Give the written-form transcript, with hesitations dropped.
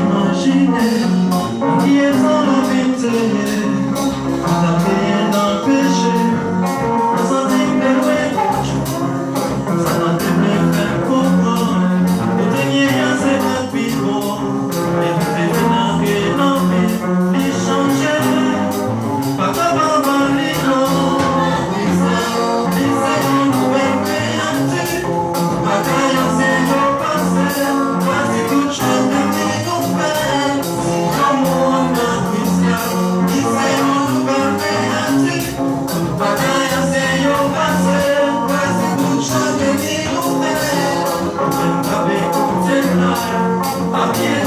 Imaginez, qui est dans la vérité, n'a rien d'empêché, dans un déclaré, ça m'a tellement fait comprendre, au dernier y'a c'est un pivot, et vous faites un rien d'empêché, les changer, papa, les noms, les ailes, nouvelles créatures, bagaille, c'est le passé, voici toute chose de vie qu'on fait, comme on a Christian, qui c'est une nouvelle créature, bagaille, c'est le passé, voici toute chose de vie qu'on fait, même avec toute cette life, à pied